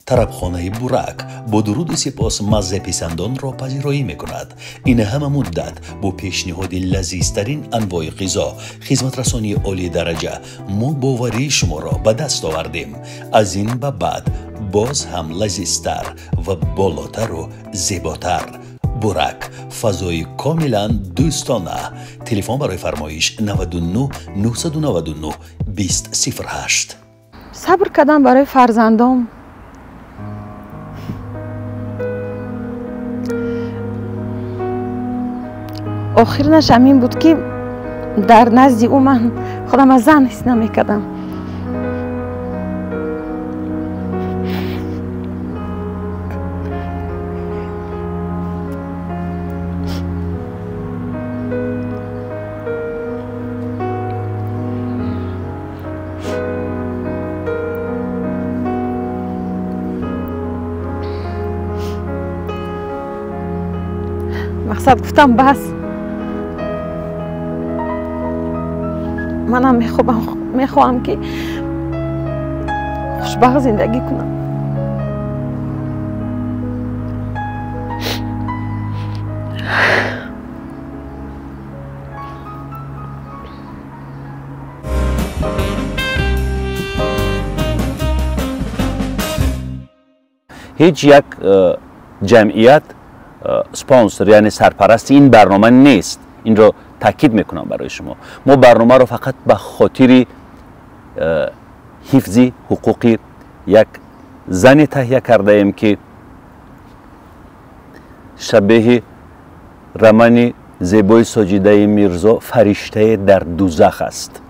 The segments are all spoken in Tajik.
طربخانه بورک با درود سپاس مزه پسندان را پذیرایی میکند. این همه مدت با پیشنهاد لذیذترین انواع غذا، خدمت رسانی عالی درجه، ما باوری شما را به دست آوردیم. از این به بعد باز هم لذیذتر و بالاتر و زیباتر. بورک، فضای کاملا دوستانه. تلفن برای فرمایش 99 999 2008. صبر کردم برای فرزندام. آخرش همین بود که در نزد او من خودم از زن حس نمی‌کردم. مقصد گفتم بس منم میخواهم که خوشبخت زندگی کنم. هیچ یک جمعیت سپانسر یعنی سرپرست این برنامه نیست. این رو تاکید میکنم برای شما. ما برنامه رو فقط به خاطر حفظ حقوق یک زن تهیه کرده ایم که شبیه رمان زیبای ساجیده میرزا فرشته در دوزخ است.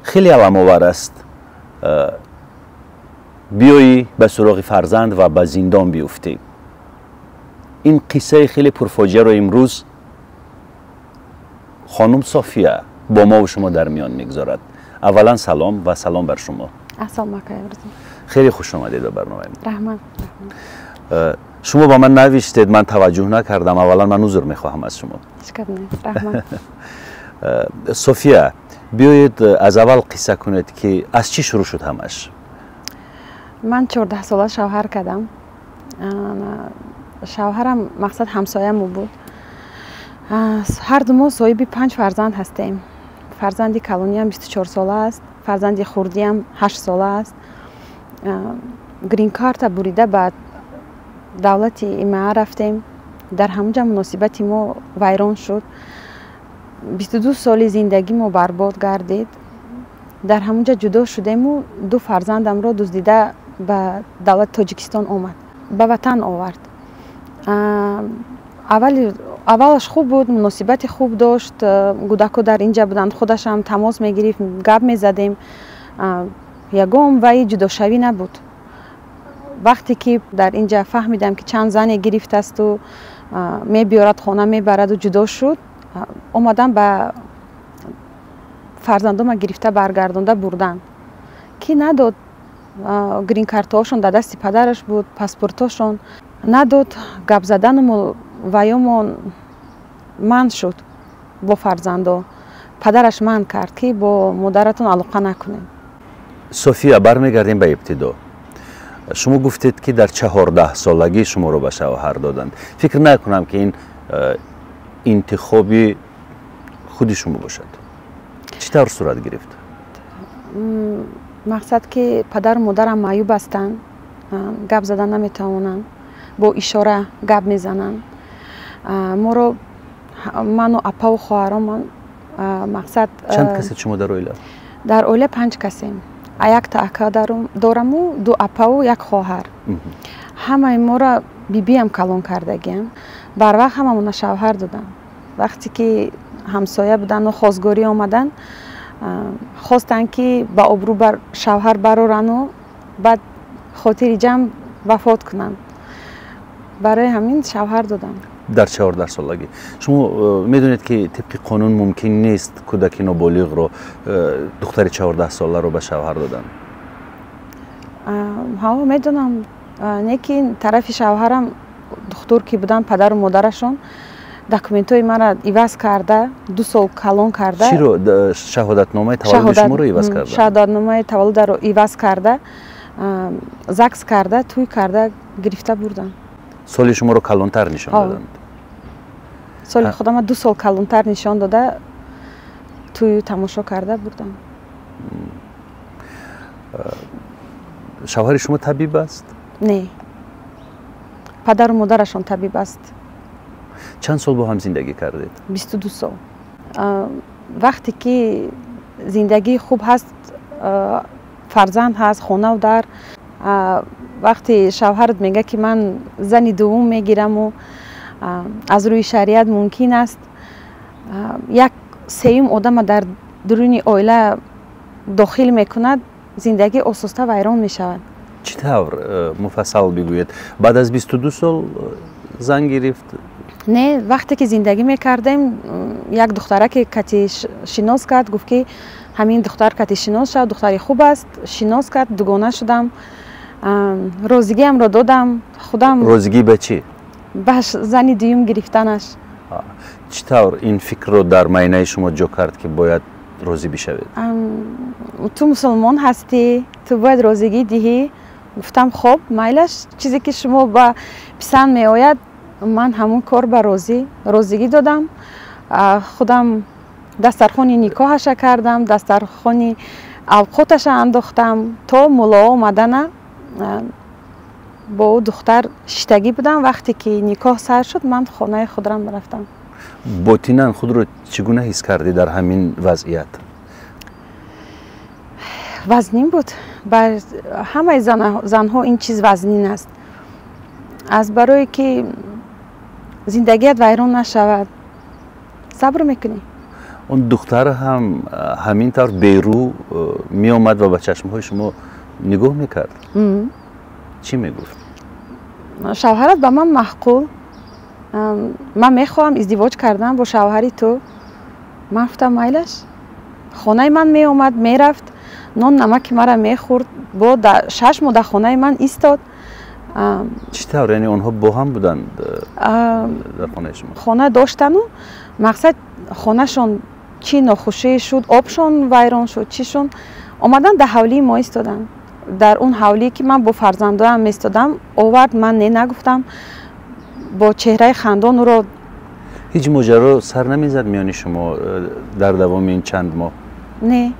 خیلی علم‌آور است بیایی به سراغ فرزند و به زندان بیفتی. این قصه خیلی پرفاجعه رو امروز خانم صافیه با ما و شما در میان میگذارد. اولا سلام و سلام بر شما. احسان مکه. خیلی خوش آمدید به برنامه. رحمت. شما با من نوشتید، من توجه نکردم. اولا من عذر میخواهم از شما. رحمت. صافیه، بیایید از اول قصه کنید که از چی شروع شد همش. من 14 ساله شوهر کردم. شوهرم مقصد همسایه‌مو بود. هر دو ما صاحب 5 فرزند هستیم. فرزندی کلونی هم 24 ساله است. فرزندی خردی هم 8 ساله است. گرین کارت بریده بعد دولت ایمه رفتیم. در همونجا مناسبت ما ویران شد. 22 سال زندگی ما برباد گردید. در همونجا جدا شدیم و 2 فرزندم را دزدیده به دولت تاجیکستان آمد. به وطن آورد. اولش خوب بود، مناسبت خوب داشت. کودک‌ها در اینجا بودند، خودش هم تماس میگرفت، گپ میزدیم. یگام وی جدا شوی نبود. وقتی که در اینجا فهمیدم که چند زن گرفت است و میبیارد خانه میبرد و جدا شد، اومدم به فرزندام گرفته برگردانده بردن که نداد. گرین کارتاشون در دست پدرش بود، پاسپورتاشون نداد. گپ زدن و ویامون من شد با فرزندا. پدرش من کرد که با مادرتون علاقه نکنیم. صافیه، برمیگردیم به ابتدا. شما گفتید که در 14 سالگی شما رو به شوهر دادند. فکر نکنم که این انتخابی خودی شما باشد. چطور صورت گرفت؟ مقصد که پدر و مادرم معیوب هستند، گپ زدن نمیتوانند، با اشاره گپ میزنند. ما رو، من و اپا و خواهرام، مقصد چند کسی شما در اویله؟ در اویله 5 کسیم. یک تا اکا دارم و 2 اپا و 1 خواهر. همه ما را بیبی هم کلان کردگیم. بر وقت هممون شوهر دادن. وقتی که همسایه بودن و خواستگاری آمدن، خواستن که با ابرو بر شوهر برارن و بعد خاطر جمع وفات کنن. برای همین شوهر دادم. در 14 سالگی. شما میدونید که طبق قانون ممکن نیست کودک نابالغ رو، دختر 14 ساله رو به شوهر دادن. ها میدونم. نیکی طرف شوهرم دختر که بودن، پدر و مادرشون دکومنت های من را عوض کرده، 2 سال کلان کرده. چی رو؟ شهادت نامه تولد شما رو عوض کرده؟ شهادت نامه تولد رو عوض کرده. زکس کرده توی کرده گرفته بردن. سال شما رو کلانتر نشان دادند؟ سال خودم 2 سال کلانتر نشان داده توی تماشا کرده بردن. شوهر شما طبیب است؟ نه، پدر و مادرشان طبیب است. چند سال با هم زندگی کردید؟ 22 سال. وقتی که زندگی خوب هست، فرزند هست، خانه و در، وقتی شوهرت میگه که من زن دوم میگیرم و از روی شریعت ممکن است یک سوم آدم در درون عائله داخل میکند، زندگی آسوسته ویران میشود. چطور مفصل بگوید؟ بعد از 22 سال زن گرفت؟ نه، وقتی که زندگی میکردیم یک دختره که کتی شناس کرد، گفت که همین دختر کتی شناس شد، دختری خوب است، شناس کرد، دوگانه شدم. روزگی هم را دادم خودم. روزگی به چی؟ باش زن دوم گرفتنش. چطور این فکر رو در معینه شما جو کرد که باید روزی بشوید؟ تو مسلمان هستی، تو باید روزگی دهی. گفتم خب میلش، چیزی که شما با پسند می آید من همون کار به روزگی دادم. خودم دسترخوانی نکاحش کردم، دسترخوانی اوقاتش انداختم تا مولا آمدن. با او دختر شتگی بودم. وقتی که نکاح سر شد من خانه خودم رفتم. باطناً خود رو چگونه حس کردی در همین وضعیت؟ وزنین بود. بر همه زنها این چیز وزنین است. از برای که زندگیت ویران نشود صبر میکنی. اون دختر هم همینطور بیرو می آمد و به چشمهای شما نگاه میکرد؟ چی میگفت؟ شوهرت به من محقول، من میخواهم ازدواج کردم با شوهری تو. من گفتم میلش. خانه من می آمد میرفت، نان نمک مرا میخورد، با 6 ماه در خانه من ایستاد. چطور؟ یعنی اونها با هم بودن در خانه شما؟ خانه داشتن و مقصد خانهشون چی ناخوشی شد، آبشون ویران شد، چیشون آمدن در حولی ما ایستادن. در اون حولی که من با فرزندانم ایستادم آورد، من نگفتم، با چهره خندان رو. هیچ ماجرا سر نمیزد میانی شما در دوام این چند ماه؟ نه.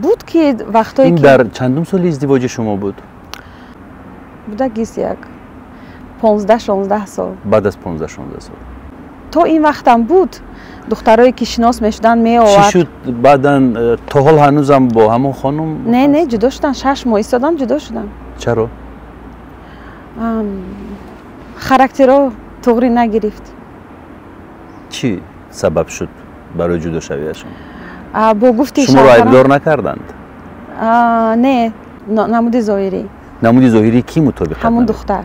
بود که وقتایی این که در چندم سال ازدواج شما بود؟ بوده گیس یک 15-16 سال. بعد از 15-16 سال تا این وقتم بود. دخترایی که شناس میشدن می آورد. چی شد بعدن؟ تا حال هنوزم با همون خانم؟ نه جدا شدن. 6 ماه ایستادم جدا شدن. چرا؟ خاراکترها تغییر نگرفت. چی سبب شد برای جدا شویشون؟ با گفتی شما را ایبدار نکردند؟ نه، نمود ظاهری. نمود ظاهری کی مطابقت همون نبود؟ دختر.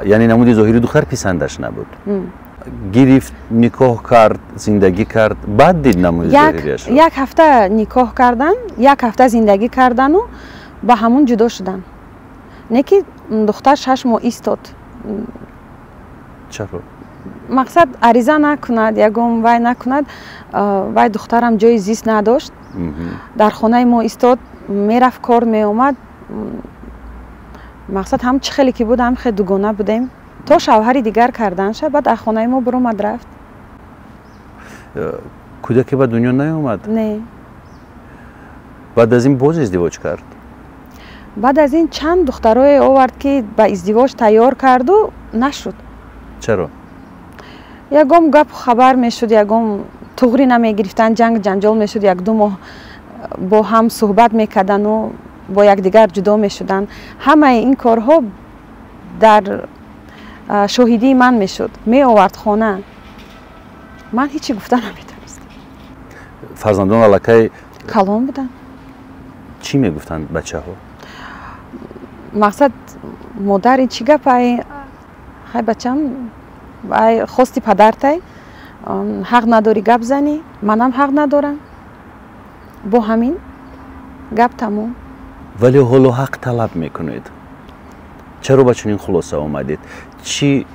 یعنی نمود ظاهری دختر پسندش نبود؟ گرفت، نکاح کرد، زندگی کرد، بعد دید نمود ظاهریش. یک هفته نکاح کردن، یک هفته زندگی کردن و با همون جدا شدن. نه که دختر 6 ماه ایستاد. چرا؟ مقصد عریضه نکند، یکم وای نکند. وای دخترم جای زیست نداشت. در خانه ما ایستاد، میرفت کار می آمد. مقصد هم چه خیلی که بود هم خیلی دوگانه بودیم تا شوهری دیگر کردن شد. بعد در خانه ما برآمد رفت. کودکی به دنیا نیامد؟ نه. بعد از این باز ازدواج کرد؟ بعد از این چند دخترای آورد که به ازدواج تیار کرد و نشد. چرا؟ یکم گپ خبر میشد، یکم تغری نمی گرفتن، جنگ جنجال میشد، 1-2 ماه با هم صحبت میکردن و با یکدیگر جدا میشدن. همه این کارها در شاهدی من میشد. می آورد خانه، من هیچی گفتن نمیتونستم. فرزندان علاقه کلان بودن. چی میگفتن بچه ها؟ مقصد مادر این چی گپه؟ خیلی بچم خواستی پدرتای حق نداری گپ زنی، منم حق ندارم. با همین گپ تموم. ولی حالا حق طلب میکنید. چرا با چنین خلاصه آمدید؟ چی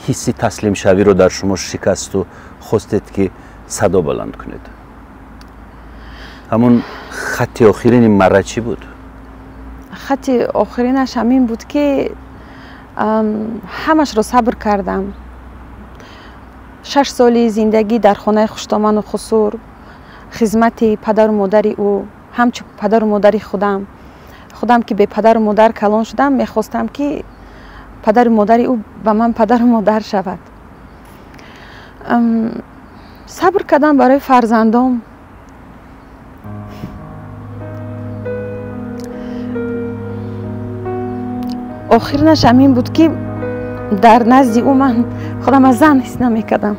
حسی تسلیم شوی رو در شما شکست و خواستید که صدا بلند کنید؟ همون خط آخرین این مره چی بود؟ خط آخرینش همین بود که همش رو صبر کردم. 6 سالی زندگی در خانه خوشتامان و خسور، خدمت پدر و مادر او، همچون پدر و مادر خودم که به پدر و مادر کلان شدم، میخواستم که پدر و مادر او به من پدر و مادر شود. صبر کردم برای فرزندام. آخرینش همین بود که در نزد او من خودم از زن حس نمی‌کردم.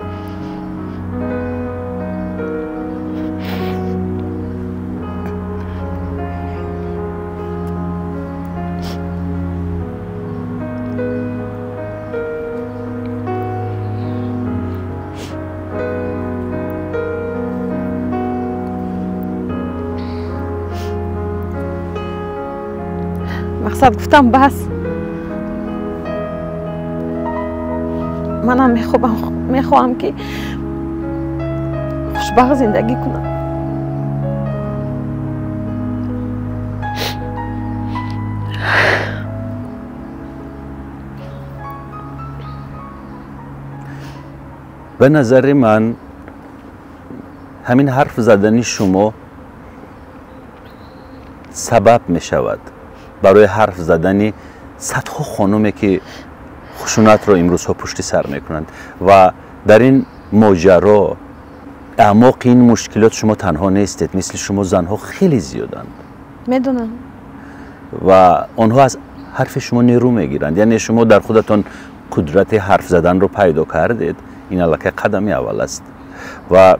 مقصد گفتم بس منم میخواهم که خوشبخت زندگی کنم. به نظر من همین حرف زدنی شما سبب می شود برای حرف زدنی صدها خانومی که خشونت رو امروز ها پشت سر میکنند و در این ماجرا اعماق این مشکلات شما تنها نیستید، مثل شما زنها خیلی زیادند. میدونم. و آنها از حرف شما نیرو میگیرند، یعنی شما در خودتان قدرت حرف زدن رو پیدا کردید. این البته قدم اول است. و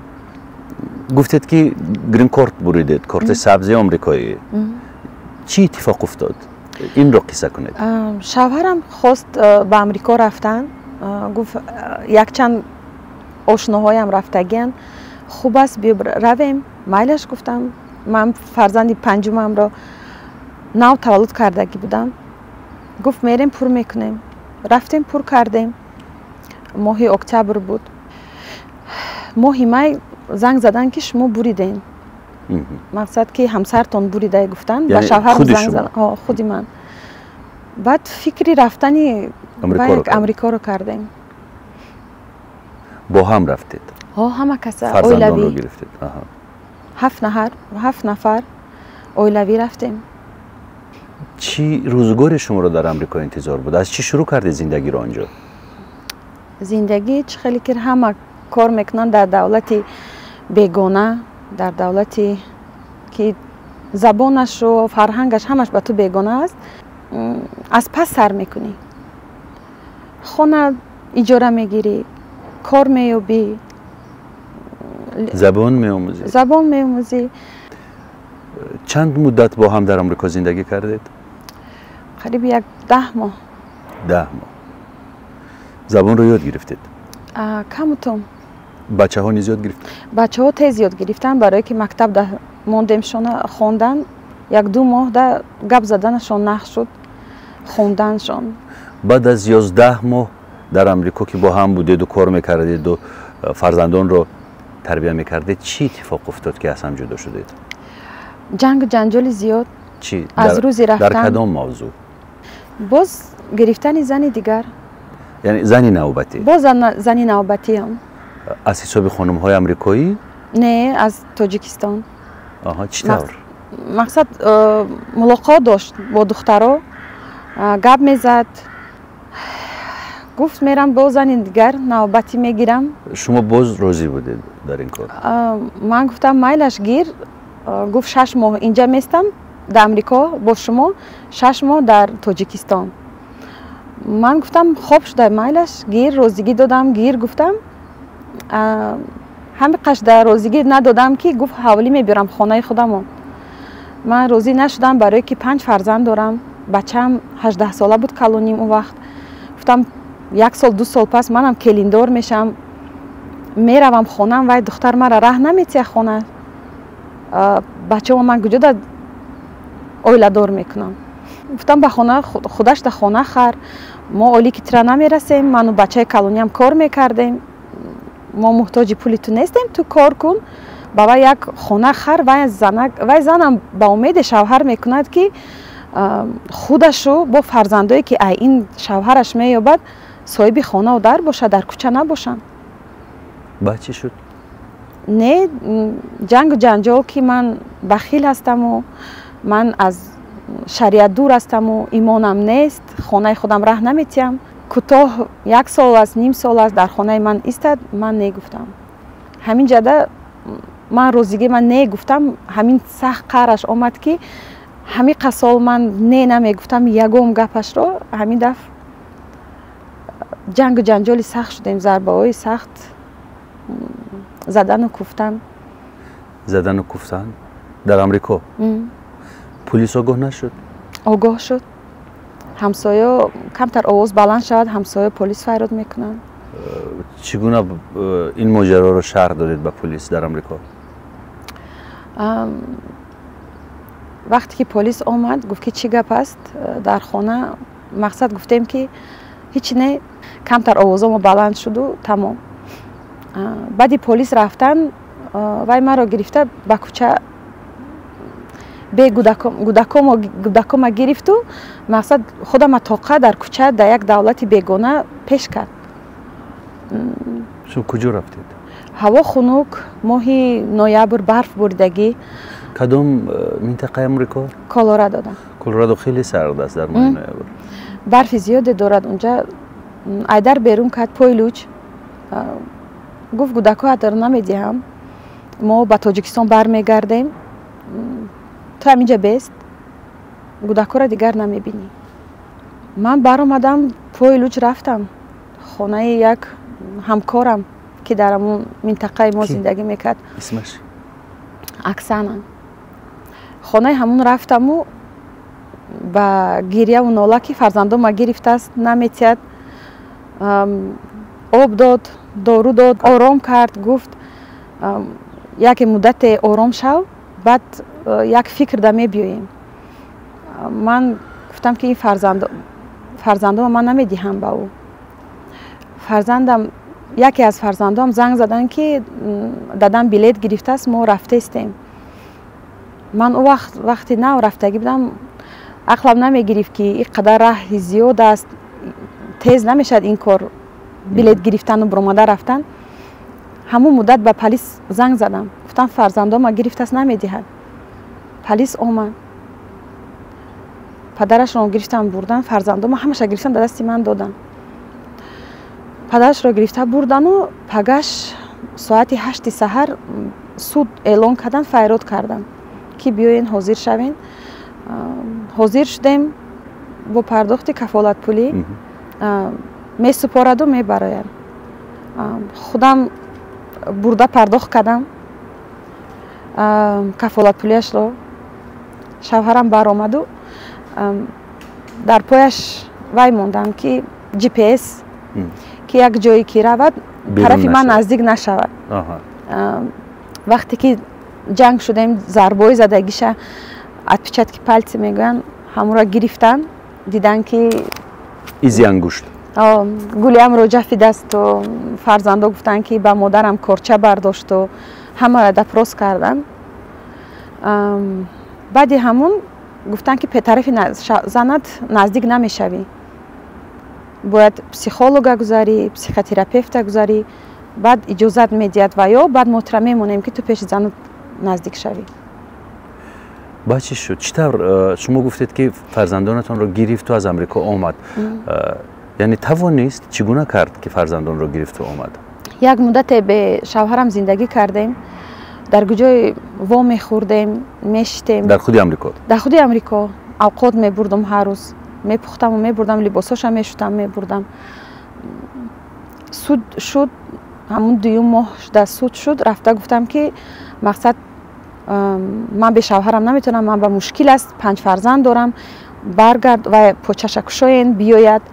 گفتید که گرین کارت بریدید، کارت سبز آمریکایی. چی اتفاق افتاد؟ این رو قصه کنید. شوهرم خواست به امریکا رفتن، گفت یک چند آشناهایم رفتگین، خوب است بیا رویم. میلش گفتم. من فرزند پنجمم را نو تولد کردگی بودم. گفت میریم پر میکنیم. رفتیم پر کردیم. ماه اکتبر بود. ماه می زنگ زدن که شما بریدین. مقصد که همسرتون بریده گفتن. یعنی با شوهرم زنگ زدن. خودی من. بعد فکری رفتنی امریکا رو کردیم. با هم رفتید؟ همه کسا فرزندان رو گرفتید؟ 7 نفر اولوی رفتیم. چی روزگار شما رو در امریکا انتظار بود؟ از چی شروع کردید زندگی رو آنجا؟ زندگی چه خیلی که همه کار میکنن در دولتی بیگانه، در دولتی که زبانش و فرهنگش همش به تو بیگانه است. از پس سر میکنی، خونه اجاره میگیری، کار میابی، زبان میاموزی. چند مدت با هم در آمریکا زندگی کردید؟ قریب یک 10 ماه. 10 ماه. زبان رو یاد گرفتید؟ کمتون. بچه ها نیز یاد گرفتید؟ بچه ها تیز یاد گرفتن، برای که مکتب موندیمشون خوندن. 1-2 ماه در گپ زدنشون نخ شد، خوندنشون. بعد از 11 ماه در امریکا که با هم بودید و کار میکردید و فرزندان رو تربیت میکردید، چی اتفاق افتاد که از هم جدا شدید؟ جنگ و جنجال زیاد. چی؟ از روزی رفتن. در کدام موضوع؟ باز گرفتن زنی دیگر. یعنی زنی نوبتی؟ باز زنی نوبتی هم. از حساب خانم های امریکایی؟ نه، از تاجیکستان. چطور؟ مقصد ملاقات داشت با دخترها، گپ میزد، گفت میرم با زن دیگر نوبتی میگیرم. شما باز راضی بودید در این کار؟ من گفتم میلش گیر. گفت 6 ماه اینجا میستم در امریکا با شما، 6 ماه در تاجیکستان. من گفتم خوب شده میلش گیر. روزگی دادم گیر. گفتم همه قش در روزگی ندادم که گفت حوالی میبرم خانه خودم. من روزی نشدم برای که 5 فرزند دارم. بچم 18 ساله بود کلونیم اون وقت. گفتم 1 سال 2 سال پس منم کلیندار میشم، میروم خونم و دختر مرا راه نمیتیه خونه. بچه من کجا در اویله دار میکنم. گفتم به خونه خودش در خونه خر. ما اولی که ترا نمیرسیم، من و بچه کلونیم کار میکردیم. ما محتاج پولی تو نیستیم، تو کار کن ба вай як хона хар вай занам ба умеди шавҳар мекунад ки худашро бо фарзандое ки ай ин шавҳараш меёбад соҳиби хонаву дар бошад, дар кӯча набошанд. баъд чӣ шуд? Не ҷангу ҷанҷол ки ман бахил ҳастаму ман аз шариат дур ҳастаму имонам нест, хонаи худам раҳ наметиҳам, кӯтоҳ 1 сол аст, ним сол аст дар хонаи ман истад, ман негуфтам. ҳамин ҷада ман розигӣ ман негуфтам, ҳамин сахт қараш омад ки ҳамиқа сол ман не намегуфтам, ягон гапашро ҳамин дафъ ҷангу ҷанҷоли сахт шудем, зарбаҳои сахт, задану куфтан. задану куфтан дар амрико? пулис огоҳ нашуд? огоҳ шуд. ҳамсоё камтар овоз баланд шавад, ҳамсоё полис файрод мекунанд. чӣ гуна ин моҷароро шаҳр додед ба полис дар амрико? вақте ки полис омад гуфт ки чӣ гап аст дар хона, мақсад гуфтем ки ҳеҷ не, камтар овозомо баланд шуду тамом. баъди полис рафтан вай маро гирифта ба кӯча бе гудакома гирифту мақсад худама тоқа дар кӯча дар як давлати бегона пеш кард. шумо куҷо рафтед? ҳаво хунук, моҳи ноябр, барф бурдагӣ. кадом минтақаи амрико? колорадода. колорадо хеле сард аст дар моҳи ноябр. барфи зиёде дорад унҷа. айдар берун кард пойлуч, гуфт гудако ҳатар намедиҳам, мо ба тоҷикистон бармегардем, ту ҳаминҷа бест, гудакора дигар намебинӣ. ман баромадам, пойлуч рафтам хонаи як ҳамкорам ки дар ҳамун минтақаи мо зиндагӣ мекард. исмаш? Оксана. хонаи ҳамун рафтаму ба гирьяву нола ки фарзандома гирифтааст, наметиҳад, об дод, дору дод, ором кард, гуфт яке муддате ором шав, баъд як фикр да мебиёем. ман гуфтам ки ин фарзандома ман намедиҳам ба ӯ. фарзандам, яке аз фарзандам занг задан ки дадам билет гирифтааст, мо рафтаистем. ман ӯ вақти нав рафтагӣ будам, ақлам намегирифт ки ин қадар раҳи зиёд аст, тез намешавад ин кор, билет гирифтану буромада рафтан. ҳамун муддат ба полис занг задам, гуфтам фарзандома гирифтааст, намедиҳад. полис омад, падарашро гирифтан бурдан, фарзандома ҳамаша гирифтан дар дасти ман додан. падарашро гирифта бурдану пагаш соати 8 саҳар суд эълон кардан, файрод кардан ки биёен ҳозир шавен. ҳозир шудем, бо пардохти кафолатпулӣ месупораду мебарояд. худам бурда пардохт кардам кафолатпулиашро. шавҳарам баромаду дар пояш вай мондам ки GPS ки як ҷое ки равад тарафи ман наздик нашавад. вақте ки ҷанг шудем, зарбои задагиша отпечатки пальци мегӯянд, ҳамонро гирифтан, дидан ки изи ангушт, гулиамро ҷафи дасту, фарзандо гуфтанд ки ба модарам корча бардошту, ҳамаро допрос кардан. баъди ҳамун гуфтанд ки тарафи занат наздик намешавӣ, бояд психолога гузарӣ, психотерапевта гузарӣ, баъд иҷозат медиҳад ва ё баъд мотира мемонем ки ту пеши занат наздик шавӣ. баъд чӣ шуд? чӣ тавр шумо гуфтед ки фарзандонатонро гирифту аз амрико омад, яъне тавонист чӣ гуна кард ки фарзандонро гирифту омад? як муддате бе шавҳарам зиндагӣ кардем, дар куҷое во мехӯрдем, мешитем. Дар худи амрико? Дар худи амрико. авқот мебурдам ҳар рӯз, мепухтаму мебурдам, либосоша мешутам, мебурдам. суд шуд, ҳамун 2 моҳ дар суд шуд. рафта гуфтам ки мақсад ман бе шавҳарам наметавонам, ман ба мушкил аст, 5 фарзанд дорам, баргард ва почаша кушоен биёяд.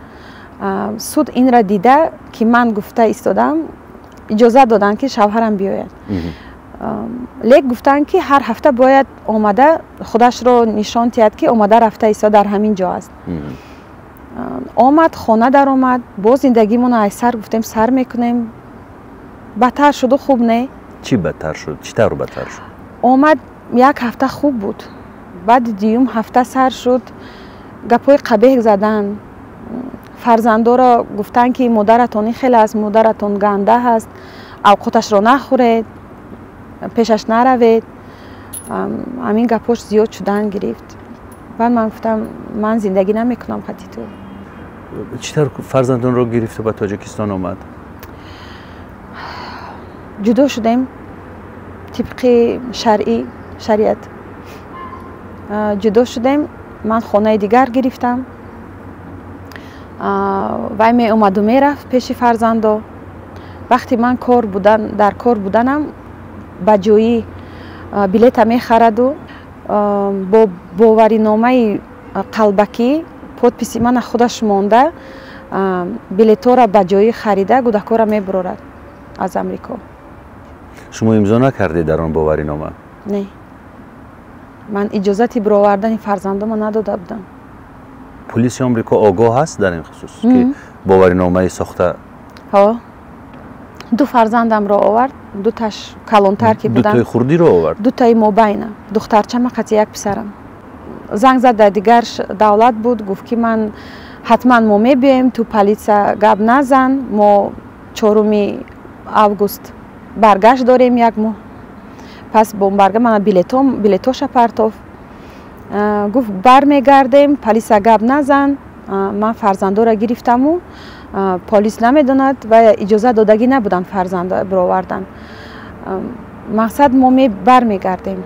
суд инра дида ки ман гуфта истодам, иҷозат доданд ки шавҳарам биёяд. лек гуфтанд ки ҳар ҳафта бояд омада худашро нишон диҳад ки омада рафта истода дар ҳамин ҷо аст. омад, хона даромад, боз зиндагимона айсар гуфтем сар мекунем. бадтар шуду, хуб не, چی بدتر شد؟ چی طور بدتر شد؟ آمد یک هفته خوب بود. بعد دیوم هفته سر شد. گپای قبیح زدن. فرزندا را گفتن که مادرتون خیلی است، مادرتون گنده هست، اوقاتش را نخورید، پیشش نروید. همین گپاش زیاد شدن گرفت. بعد من گفتم من زندگی نمیکنم خطی تو. چطور فرزندان رو گرفت و به تاجیکستان آمد؟ جدا شدیم طبق شریعت. جدا شدیم. من خانه دیگر گرفتم. وای می اومد و میرفت پیش فرزندا. وقتی من در کار بودنم با جایی بلیط میخرد و با باورینامه قلبکی подписи من خودش مانده بلیطا را با جایی خریده گودکا را میبرورد از امریکا. شما امضا نکردید در آن باورینامه؟ نه. من اجازتی برآوردن فرزندام نداده بودم. پلیس آمریکا آگاه هست در این خصوص که باورینامه ساخته؟ ها. دو فرزندم را آورد. دو تاش کلانتر که بودن. دو تای خردی را آورد؟ دو تای مابین. دخترچه قطعی یک پسرم. زنگ زد در دیگر دولت بود گفت که من حتما ما میبیم تو پلیس گپ نزن، ما 4 август برگشت داریم یک ماه. پس بمبرگه من بلیطاش پرتاف گفت برمیگردیم پلیس گپ نزن. من فرزندا را گرفتم و پلیس نمیداند و اجازه دادگی نبودن فرزندا برآوردن. مقصد ما برمیگردیم.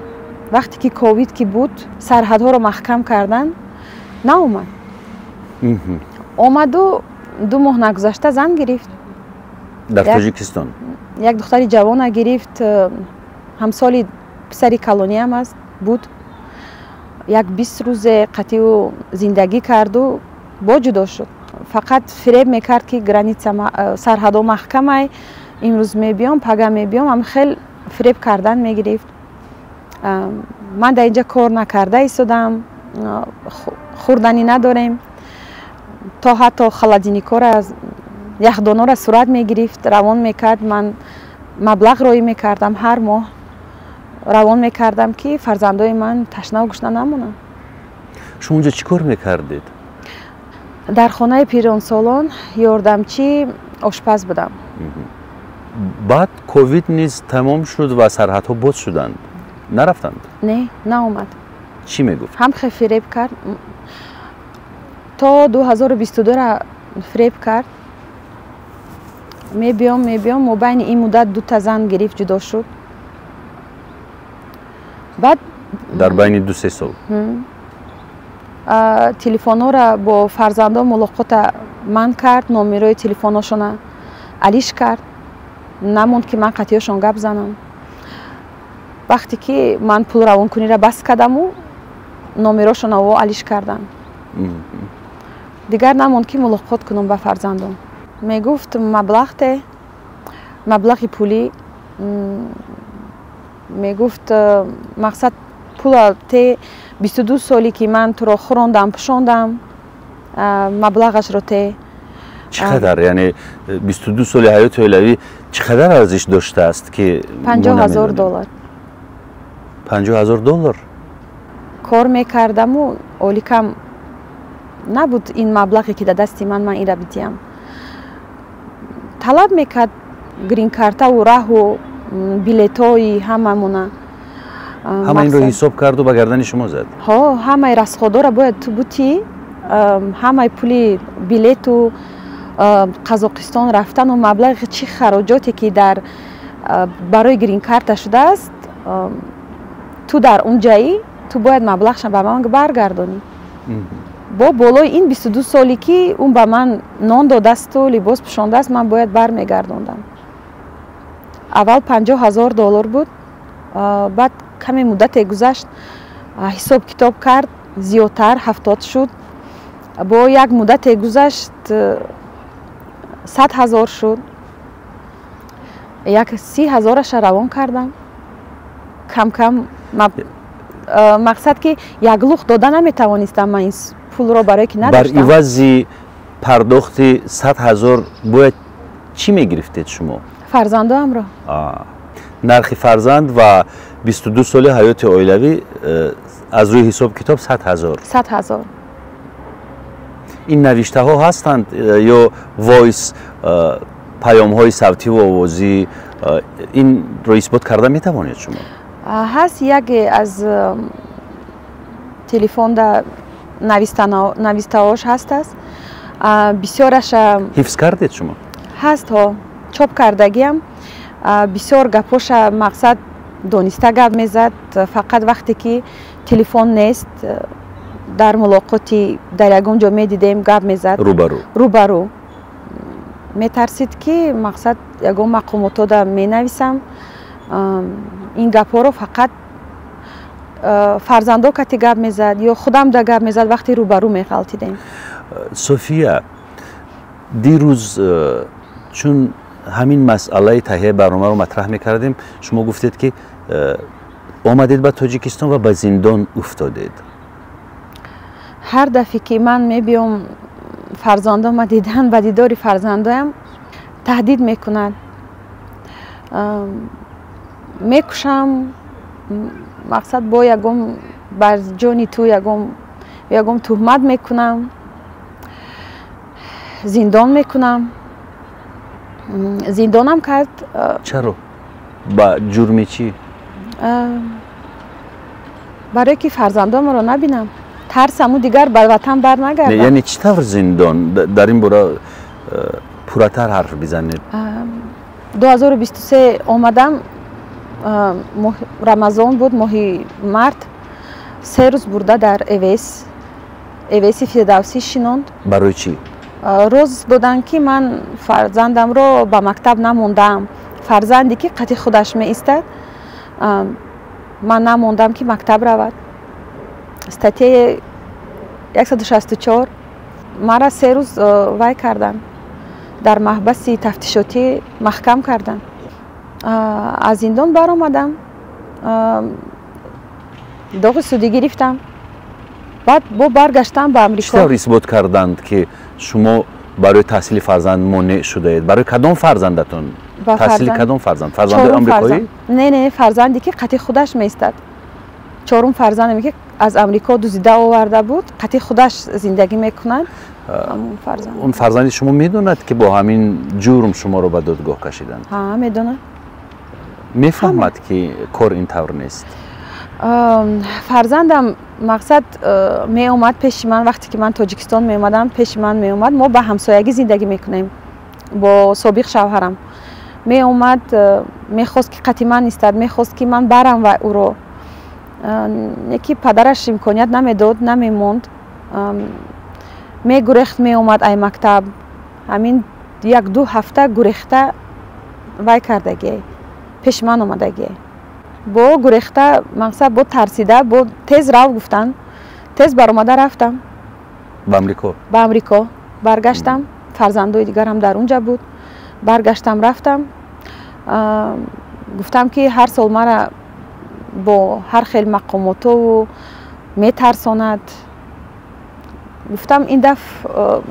وقتی که کووید که بود سرحدها رو محکم کردن نه اومد. اومد و 2 ماه نگذشته زن گرفت در تاجیکستان. یک دختری جوان گرفت، همسالی پسری کلونی هم است بود. یک 20 روز قطعی و زندگی کرد و با جدا شد. فقط فریب میکرد که گرانیتsa سرحدها محکمه، امروز میبیام پگاه میبیام. هم خیلی فریب کردن میگرفت. من در اینجا کار نکرده ایستادم، خوردنی نداریم. تا حتی خلادینیکا را از یخدانا را صورت میگرفت روان میکرد. من مبلغ روی میکردم هر ماه روان میکردم که فرزندای من تشنه و گشنه نمونن. شما اونجا چی کار میکردید؟ در خانه پیرانسالان یاردمچی آشپز بودم. بعد کووید نیز تمام شد و سرحدها باز شدند، نرفتند؟ نه اومد. چی میگفت؟ هم خیلی فریب کرد تا 2022 را فریب کرد. میبیام مابین این مدت 2 تا زن گرفت جدا شد. بعد در بین 2-3 سال تلفن‌ها را با فرزندا ملاقات من کرد، نمرای تلفن‌هاشون علیش کرد. نموند که من قطعیشون گپ زنم. وقتی که من پول روانکنی را بس کردم و نمراشون رو علیش کردن. دیگر نموند که ملاقات کنم با فرزندم. میگفت مبلغ پولی، میگفت مقصد پول ته 22 سالی که من تو رو خوراندم پشاندم مبلغش رو ته چقدر؟ یعنی 22 سال حیات علوی چقدر ارزش داشته است که $50,000 $50,000 کار میکردم و اولیکم نبود این مبلغی که در دستی من این را بدیم. طلب میکرد گرین کارتا و راه و بلیطای هممونه. همه این رو حساب کرد و به گردن شما زد؟ ها، همه رسخودا را باید تو بوتی، همه پولی بلیط و قزاقستان رفتن و مبلغ چی خراجاتی که برای گرین کارت شده است تو در اونجایی تو باید مبلغش به من برگردانی. با بالای این 22 سالی که اون به من نان داده است و لباس پوشانده است من باید برمیگرداندم. اول $50,000 بود. بعد کمی مدت گذشت حساب کتاب کرد زیادتر 70 شد. با یک مدت گذشت 100,000 شد. یک 30,000 روان کردم. کم کم مقصد که یک لوخ داده نمیتوانستم من این پول رو برای که نداشتم. بر عوض پرداخت 100,000 باید چی میگرفتید شما؟ فرزندام را. нархи фарзанд ва 22 соли ҳаёти оилавӣ аз рӯи ҳисоб китоб 100,000. 100,000. ин навиштаҳо ҳастанд ё войс паёмҳои савтиву овозӣ инро исбот карда метавонед шумо? ҳаст яке аз телефонда навистаҳош ҳастаст. бисёраша ҳифз кардед шумо? ҳастҳо чоп кардагиам. бисёр гапоша мақсад дониста гап мезад. фақат вақте ки телефон нест, дар мулоқоти дар ягон ҷо медидем гап мезад рӯбарӯ. метарсид ки мақсад ягон мақомотода менависам. ин гапҳоро фақат фарзандо кати гап мезад ё худам да гап мезад вақте рӯбарӯ меғалтидем. софия, дирӯз чун ҳамин масъалаи таҳияи барномаро матраҳ мекардем, шумо гуфтед ки омадед ба Тоҷикистон ва ба зиндон уфтодед. ҳар дафъе ки ман мебиём фарзандома дидан ба дидори фарзандоям таҳдид мекунад. мекушам, мақсад бо ягон бар ҷони ту ягон тӯҳмат мекунам, зиндон мекунам. зиндонам кард. чаро? ба ҷурми чӣ? барое ки фарзандомро набинам. тарсаму дигар ба ватан барнагардам. яъне чӣ тавр зиндон? дар ин бора пурратар ҳарф бизанед. 2023 омадам. рамазон буд, моҳи март. 3 рӯз бурда дар эвеси фирдавсӣ шинонд. барои чӣ? роз доданд ки ман фарзандамро ба мактаб намондаам. фарзанде ки қати худаш меистад, ман намондам ки мактаб равад. статьяи 164 мара 3 рӯз вай карданд. дар маҳбаси тафтишотӣ маҳкам карданд. аз зиндон баромадам. доғи судӣ гирифтам. баъд бо баргаштам ба амрико. чӣ тавр исбот карданд ки шумо барои таҳсили фарзанд монеъ шудаед? барои кадом фарзандатон? таҳсили кадом фарзанд? фарзанди амрикоӣ? не, фарзанде ки қати худаш меистад. чорум фарзандаме ки аз амрико дуздида оварда буд, қати худаш зиндагӣ мекунад. он фарзанди шумо медонад ки бо ҳамин ҷурм шуморо ба додгоҳ кашиданд? ҳа, медонад. мефаҳмад ки кор ин тавр нест? фарзандам мақсад меомад пеши ман. вақте ки ман Тоҷикистон меомадам, пеши ман меомад. мо ба ҳамсоягӣ зиндагӣ мекунем бо собиқ шавҳарам. меомад, мехост ки қати ман истад, мехост ки ман барам ва ӯро. яки падараш имконият намедод, намемонд. мегурехт, меомад ай мактаб. ҳамин 1-2 ҳафта гурехта вай кардагие, пеши ман омадагие. бо гурехта мақсад бо тарсида, бо тез рав гуфтанд. тез баромада рафтам ба амрико. ба амрико баргаштам. фарзандои дигарам дар унҷа буд. баргаштам, рафтам. гуфтам ки ҳар сол мара бо ҳар хел мақомотову метарсонад. гуфтам ин дафъ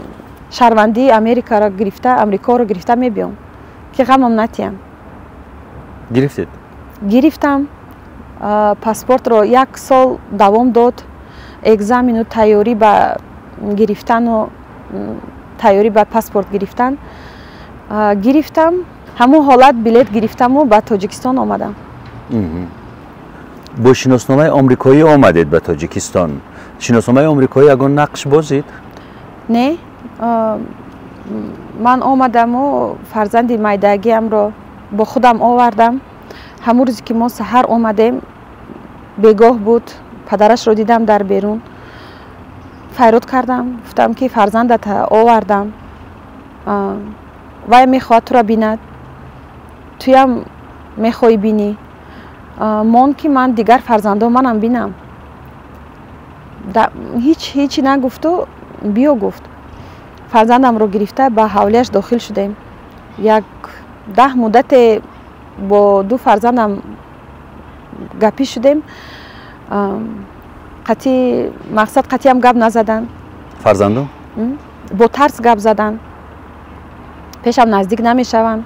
шаҳрвандии амрикоро гирифта мебиём ки ғамам натиям. гирифтед? гирифтам. паспортро 1 сол давом дод. экзамену тайёрӣ ба гирифтану тайёрӣ ба паспорт гирифтан. гирифтам. ҳамун ҳолат билет гирифтаму ба Тоҷикистон омадам. бо шиносномаи омрикоӣ омадед ба Тоҷикистон. шиносномаи омрикоӣ ягон нақш бозид? не. ман омадаму фарзанди майдагиамро бо худам овардам. ҳамун рӯзе ки мо саҳар омадем, бегоҳ буд. падарашро дидам дар берун. файрод кардам. гуфтам ки фарзандата овардам. вай мехоҳад туро бинад. туям мехоҳӣ бинӣ. мон ки ман дигар фарзандо манам бинам. ҳичи нагуфту биё гуфт. фарзандамро гирифта ба ҳавлияш дохил шудем. 10 муддате бо 2 фарзандам гапӣ шудем. мақсад қатиам гап назаданд. фарзандо бо тарс гап заданд. пешам наздик намешаванд.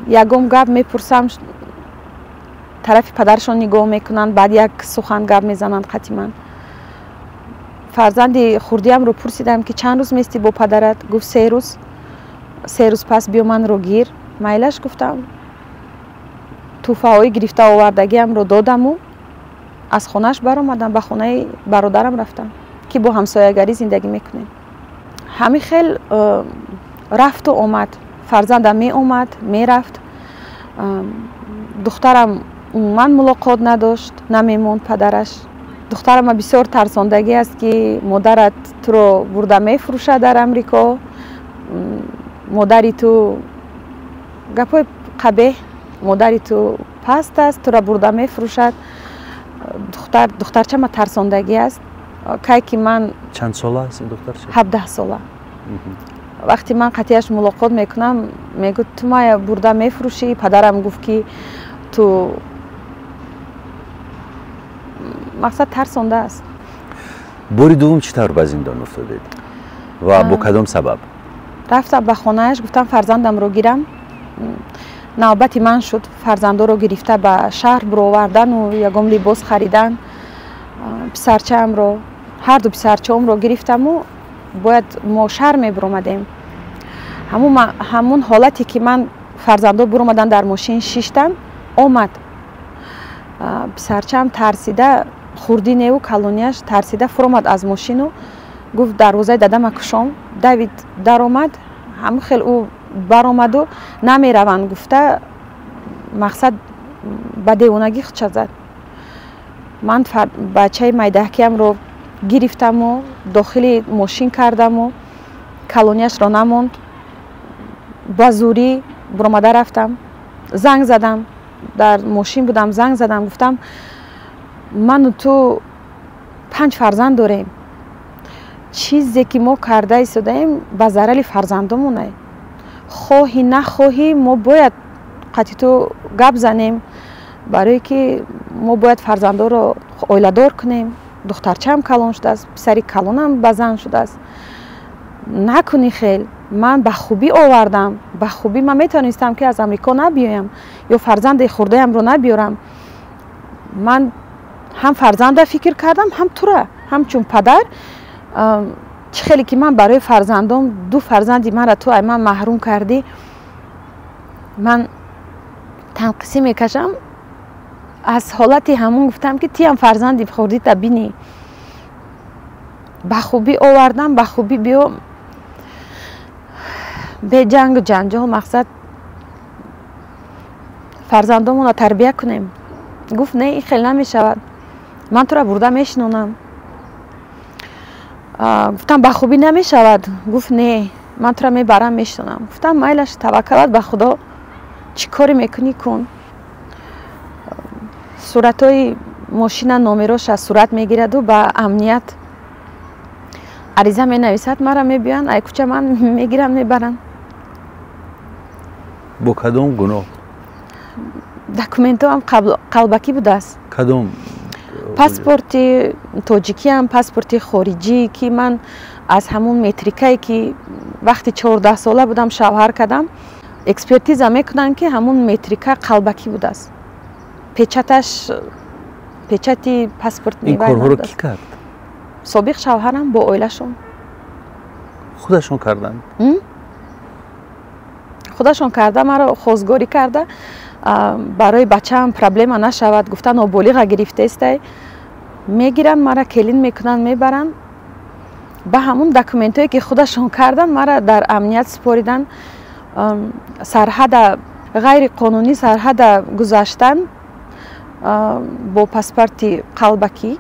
ягом гап мепурсам, тарафи падарашон нигоҳ мекунанд, баъд як сухан гап мезананд қатиман. фарзанди хурдиамро пурсидам ки чанд рӯз мести бо падарат? Гуфт 3 рӯз. 3 рӯз пас биё манро гир. Майлаш гуфтам. туҳфаҳои гирифта овардагиамро додаму аз хонаш баромадам, ба хонаи бародарам рафтам ки бо ҳамсоягарӣ зиндагӣ мекунем. ҳамин хел рафту омад. фарзандам меомад, мерафт. духтарам умуман мулоқот надошт, намемонд падараш. духтарама бисёр тарсондагӣ аст ки модарат туро бурда мефурӯшад дар Амрико, модари ту гапои қабеҳ, модари ту паст аст, туро бурда мефурӯшад. духтарчама тарсондагӣ аст. кай ки ман чанд сола аст ин духтарча? 17 сола. вақти ман қатъияш мулоқот мекунам, мегӯяд ту мая бурда мефурӯшӣ. падарам гуфт ки ту мақсад тарсондааст. бори дуввум чӣ тавр ба зиндон уфтодед ва бо кадом сабаб? рафтам ба хонааш, гуфтам фарзандамро гирам. навбати ман шуд фарзандоро гирифта ба шаҳр буровардану ягон либос харидан. писарчаамро, ҳарду писарчаомро гирифтаму бояд мо шаҳр мебиромадем. ҳамун ҳолате ки ман фарзандо биромадан дар мошин шиштан омад. писарчаам тарсида, хурдиневу калонияш тарсида фуромад аз мошину, гуфт дарвозаи дадама кушом. Давид даромад, ҳамин хел ӯ баромаду намераванд гуфта мақсад ба девонагӣ худша зад. ман бачаи майдаҳкиамро гирифтаму дохили мошин кардаму калонияшро намонд. ба зурӣ биромада рафтам, занг задам, дар мошин будам, занг задам, гуфтам ману ту 5 фарзанд дорем. чизе ки мо карда истодаем ба зарали фарзандомоне. хоҳӣ нахоҳӣ мо бояд қатъи ту гап занем, барое ки мо бояд фарзандоро оиладор кунем. духтарчаам калон шудааст, писари калонам ба зан шудааст. накунӣ хел. ман ба хубӣ овардам, ба хубӣ ман метавонистам ки аз Амрико набиёям ё фарзанди хурдаямро набиёрам. ман ҳам фарзанда фикр кардам, ҳам тура, ҳамчун падар. чӣ хеле ки ман барои фарзандом, 2 фарзанди маро ту ай ман маҳрум кардӣ. ман танқисӣ мекашам. аз ҳолати ҳамон гуфтам ки тиам фарзанди хурдита бинӣ. ба хубӣ овардам, ба хубӣ биё бе ҷангу ҷанҷол мақсад фарзандомонро тарбия кунем. гуфт не, ин хел намешавад. ман туро бурда мешинонам. гуфтам ба хубӣ намешавад. гуфт не, ман туро мебарам мешинонам. гуфтам майлаш, таваккалат ба худо, чӣ коре мекунӣ кун. суратҳои мошина номероша сурат мегираду ба амният ариза менависад, маро мебиёянд, ай куча ман мегиранд мебаранд. бо кадом гуноҳ? документҳоам қалбакӣ будааст. кадом? паспорти тоҷикиам, паспорти хориҷӣ ки ман аз ҳамон метрикае ки вақти 14 сола будам шавҳар кардам, экспертиза мекунанд ки ҳамон метрика қалбакӣ будааст. печаташ, печати паспорт ин корҳоро ки кард? собиқ шавҳарам бо оилашон. худашон карданд? худашон карда, маро хозгорӣ карда, барои бачаам проблема нашавад, гуфтан ноболиға гирифтаистай, мегиранд, мара келин мекунанд, мебаранд. ба ҳамон документҳое ки худашон карданд, мара дар амният супоридан. сарҳада ғайриқонунӣ сарҳада гузаштан бо паспорти қалбакӣ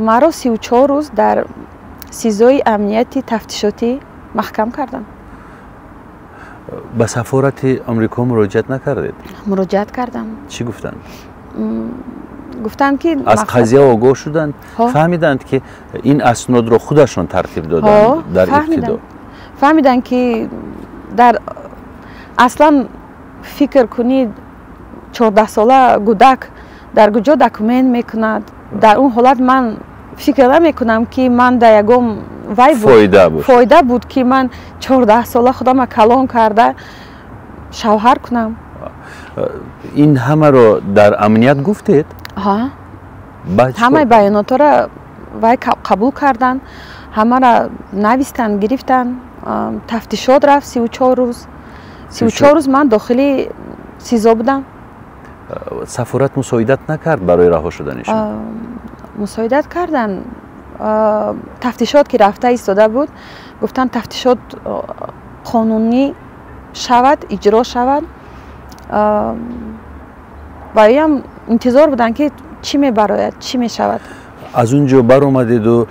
маро 34 рӯз дар сизои амнияти тафтишотӣ маҳкам карданд. ба сафорати амрико муроҷиат накардед? муроҷиат кардам. чӣ гуфтанд? гуфтанд ки аз қазия огоҳ шуданд? фаҳмиданд ки ин аснодро худашон тартиб доданд дар ибтидо? фаҳмиданд ки дар аслан фикр кунӣ 14 сола кӯдак дар куҷо документ мекунад. дар он ҳолат ман фикр намекунам ки ман дар ягон вай фоида буд ки ман 14 сола худама калон карда شوهر کنم. این همه رو در امنیت گفتید؟ ها بعد همه بیانات را وای قبول کردن، همه را نوشتن گرفتن. تفتیشات رفت 34 روز. 34 روز من داخلی سیزا بودم. سفارت مساعدت نکرد برای رها شدنشون؟ مساعدت کردن. تفتیشات که رفته ایستاده بود گفتن تفتیشات قانونی شود، اجرا شود. برای هم انتظار بودن که چی میبراید، چی میشود. از اونجا بر اومدید و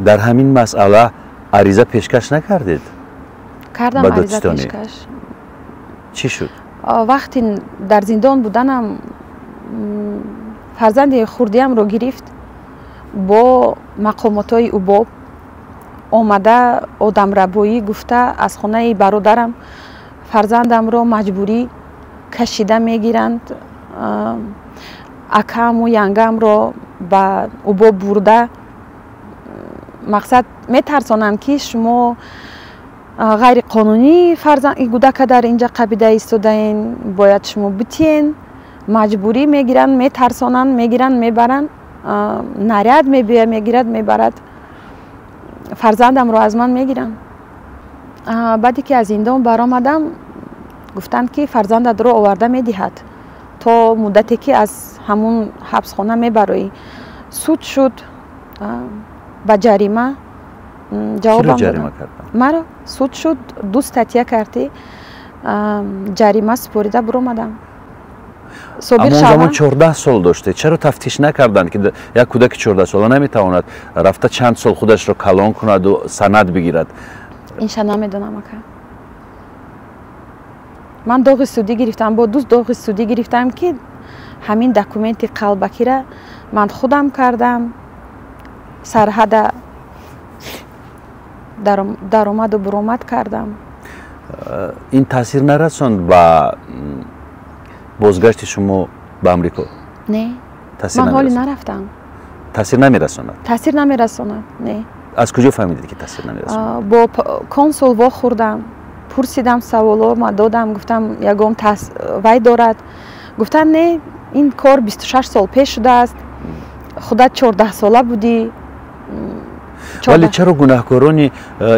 در همین مسئله عریضه پیشکش نکردید؟ کردم عریضه پیشکش. چی شد؟ وقتی در زندان بودنم فرزند خردیم رو گرفت، با مقامات های اوباب آمده آدم ربایی گفته از خانه برادرم فرزندم رو مجبوری کشیده میگیرند. اکم و ینگم رو به اوباب برده. مقصد میترسانند که شما غیر قانونی فرزند گودک در اینجا قبیده ایستاده این، باید شما بتین. مجبوری میگیرن، میترسانن، میگیرن میبرن. نریاد میگیرد میبرد. فرزندم رو از من میگیرن. بعدی که از زندان برآمدم گفتن که فرزندت رو آورده میدهد تا مدتی که از همون حبس خانه میبری. سود شد با جریمه. جوابم جریمه کردن؟ مرا سود شد 2 استاتیا کردی جریمه سپریده برآمدم. اما زمان 14 سال داشته، چرا تفتیش نکردن که یک کودک 14 ساله نمیتواند رفته چند سال خودش رو کلان کند و سند بگیرد؟ اینشا نمیدونم اکا. من داغ سودی گرفتم، با 2 داغ سودی گرفتم که همین دکومنت قلبکی را من خودم کردم. سرحد درآمد و برآمد کردم. این تاثیر نرساند با بازگشت شما به امریکا؟ نه، من حالی نرفتم. تاثیر نمیرساند؟ تاثیر نمیرساند، نه. از کجا فهمیدید که تاثیر نمیرساند؟ با کنسول وا خوردم، پرسیدم سوالا ما دادم، گفتم یگام وای دارد. گفتن نه، این کار 26 سال پیش شده است، خودت 14 ساله بودی. ولی چرا گناهکارانی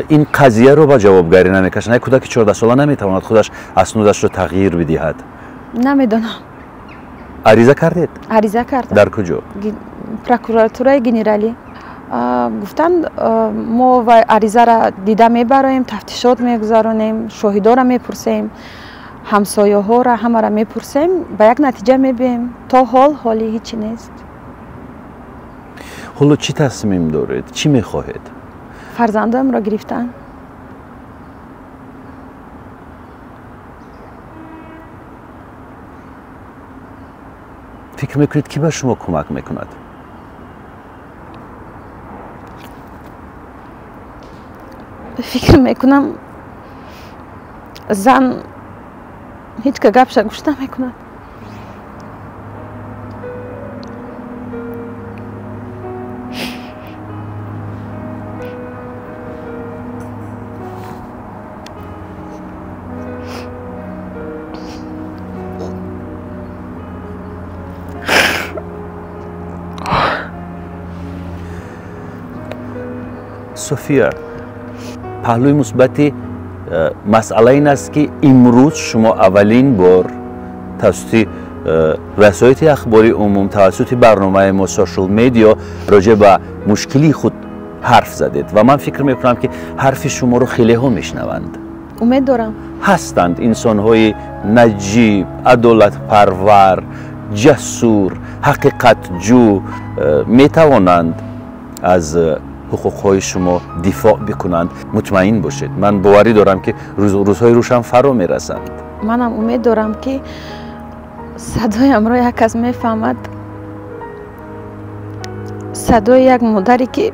این قضیه رو با جوابگری نمیکشند؟ یک کودک 14 ساله نمیتواند خودش اسنادش رو تغییر بدهد؟ نمیدونم. عریضه کردید؟ عریضه کردم. در کجا؟ پروکوراتورای گنرالی. گفتن ما عریضه را دیده میبریم، تفتیشات میگذارونیم، شاهدا را میپرسیم، همسایه ها را همه را میپرسیم، به یک نتیجه میبیم. تا حالی هیچی نیست. حالا چی تصمیم دارید؟ چی میخواهید؟ فرزندم را گرفتن. فکر میکنید کی به شما کمک میکند؟ فکر میکنم زن هیچ که گپش گوش نمیکند. سوفیا، پهلوی مثبت مسئله این است که امروز شما اولین بار توسط وسایل اخباری عموم، توسط برنامه ما سوشال میدیا راجع به مشکلی خود حرف زدید و من فکر میکنم که حرف شما رو خیلی ها میشنوند. امید دارم. هستند انسان های نجیب، عدالت پرور، جسور، حقیقت جو، میتوانند از حقوقهای شما دفاع بکنند. مطمئن باشید، من باوری دارم که روزهای روشن فرا میرسند. منم امید دارم که صدایم را یک کس میفهمد. صدای یک مادری که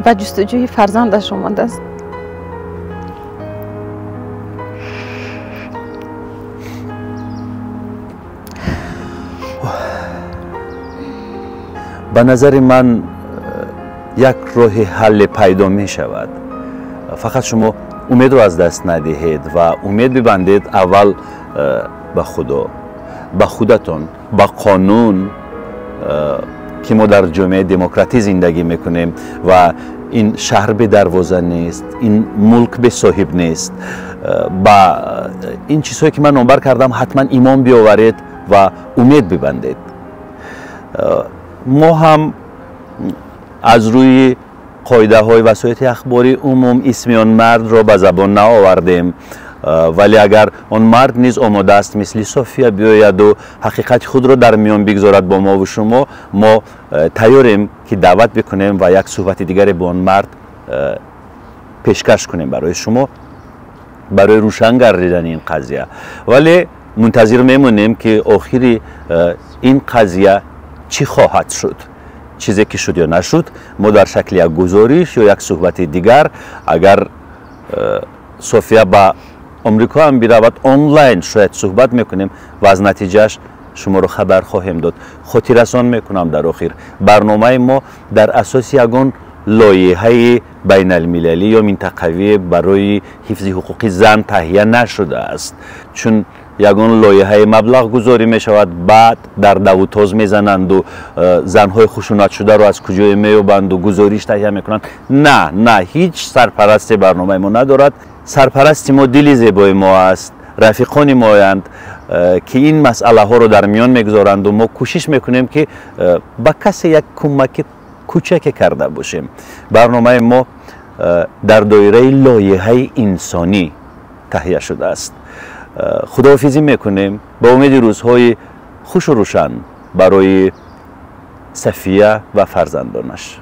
به جستجوی فرزندش آمده است. به نظر من یک راه حل پیدا می شود. فقط شما امید رو از دست ندهید و امید ببندید اول به خدا، به خودتون، به قانون که ما در جامعه دموکراتی زندگی میکنیم و این شهر به دروازه نیست، این ملک به صاحب نیست. با این چیزهایی که من نمبر کردم حتما ایمان بیاورید و امید ببندید. ما هم از روی قاعده های وسایل اخباری عموم اسم آن مرد را به زبان نآوردیم، ولی اگر آن مرد نیز آماده است مثل صوفیا بیاید و حقیقت خود را در میان بگذارد با ما و شما، ما تیاریم که دعوت بکنیم و یک صحبت دیگر با آن مرد پیشکش کنیم برای شما، برای روشن گردیدن این قضیه. ولی منتظر میمونیم که آخری این قضیه چی خواهد شد. چیزی که شد یا نشد، ما در شکل یک گزارش یا یک صحبت دیگر اگر صوفیا با آمریکا هم برود آنلاین شاید صحبت میکنیم و از نتیجهش شما رو خبر خواهیم داد. خاطر رسان میکنم در آخر برنامه ما در اساس یگان لایحه بین المللی یا منطقوی برای حفظ حقوق زن تهیه نشده است، چون یگان لایحه مبلغ گذاری می شود، بعد در دو تاز میزنند و زنهای خشونت شده رو از کجای میابند و گزارش تهیه میکنند. نه هیچ سرپرست برنامه ما ندارد. سرپرست ما دل زیبای ما است، رفیقان ما هستند که این مسئله ها رو در میان میگذارند و ما کوشش میکنیم که با کسی یک کمک کوچک کرده باشیم. برنامه ما در دایره لایحه انسانی تهیه شده است. خداحافظی میکنیم با امید روزهای خوش و روشن برای صفیه و فرزندانش.